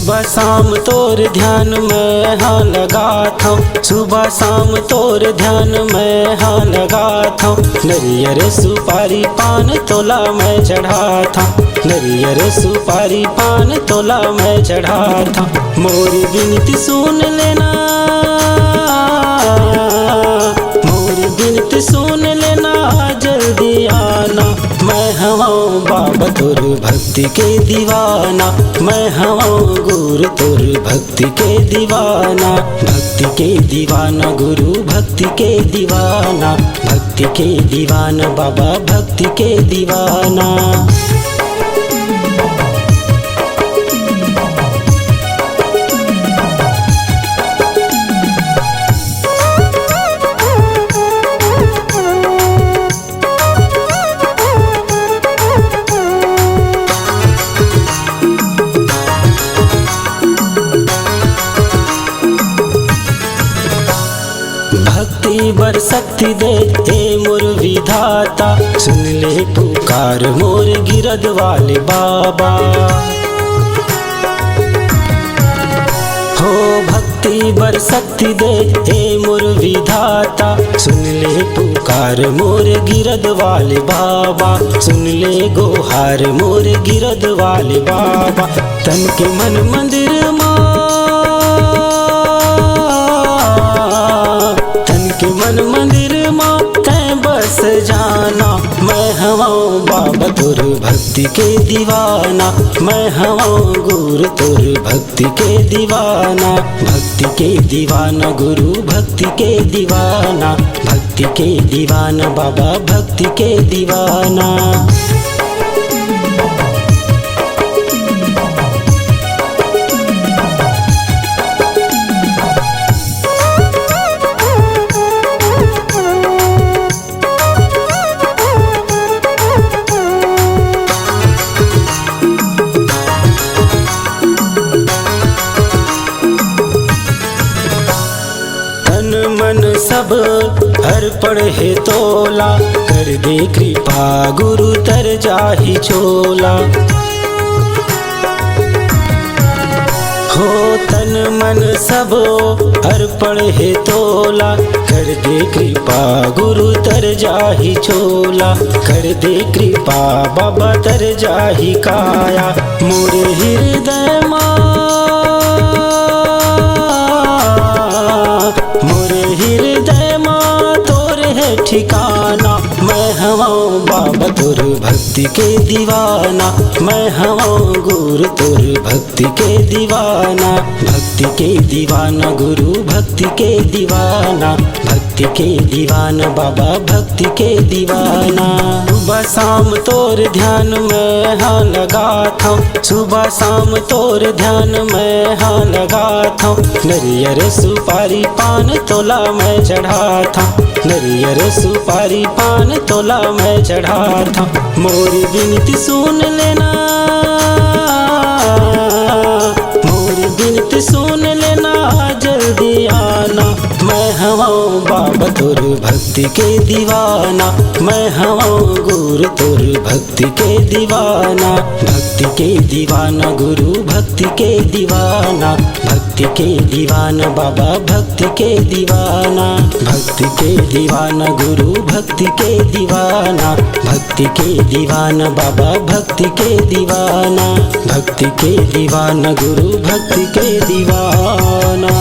सुबह शाम तोर ध्यान में हाँ लगा था, सुबह शाम तोर ध्यान में हाँ लगा था। नरियर सुपारी पान तोला मैं चढ़ा था, नरियर सुपारी पान तोला मैं चढ़ा था। मोरी बिनती सुन लेना, मोरी बिनती सुन लेना, जल्दी आना। मैं हूँ बाबा तोर भक्ति के दीवाना, मैं हूँ गुरु तोर भक्ति के दीवाना। भक्ति के दीवाना गुरु भक्ति के दीवाना, भक्ति के दीवाना बाबा भक्ति के दीवाना। भक्ति बर शक्ति दे हे मोर विधाता, सुन ले पुकार मोर गिरद वाले बाबा। हो भक्ति बर शक्ति दे हे मोर विधाता, सुन ले पुकार मोर गिरद वाले बाबा। सुन ले गोहार मोर गिरद वाले बाबा। तन के मन मंदिर माँ, के मन मंदिर माँ तै बस जाना। मैं हूँ बाबा तोर भक्ति के दीवाना, मैं हूँ गुरु तोर भक्ति के दीवाना। भक्ति के दीवाना गुरु भक्ति के दीवाना, भक्ति के दीवाना बाबा भक्ति के दीवाना। मन सब अर्पण है तोला, कर दे कृपा गुरु तर जाहि चोला। हो तन मन सब अर्पण है तोला, कर दे कृपा गुरु तर जाहि चोला। कर दे कृपा बाबा तर जाहि काया। मोरे हृदय माँ, मोरे हृदय माँ तोर है ठिकाना। मैं हूँ बाबा तोर भक्ति के दीवाना, मैं हूँ गुरु तोर भक्ति के दीवाना। भक्ति के दीवाना गुरु भक्ति के दीवाना, भक्ति के दीवाना बाबा भक्ति के दीवाना। सुबह शाम तोर ध्यान में हाँ लगा था, सुबह शाम तोर ध्यान में हाँ लगा था। नरियर सुपारी पान तोला मैं चढ़ा था, नरियर सुपारी पान तोला मैं चढ़ा था। मोरी बिनती सुन लेना, मोरी बिनती सुन लेना, जल्दी आना। मैं हूँ बाबा तोर भक्ति के दीवाना, मैं हूँ गुरु तोर भक्ति के दीवाना। भक्ति के दीवाना गुरु भक्ति के दीवाना, भक्ति के दीवाना बाबा भक्ति के दीवाना। भक्ति के दीवाना गुरु भक्ति के दीवाना, भक्ति के दीवाना बाबा भक्ति के दीवाना। भक्ति के दीवाना गुरु भक्ति के दीवाना।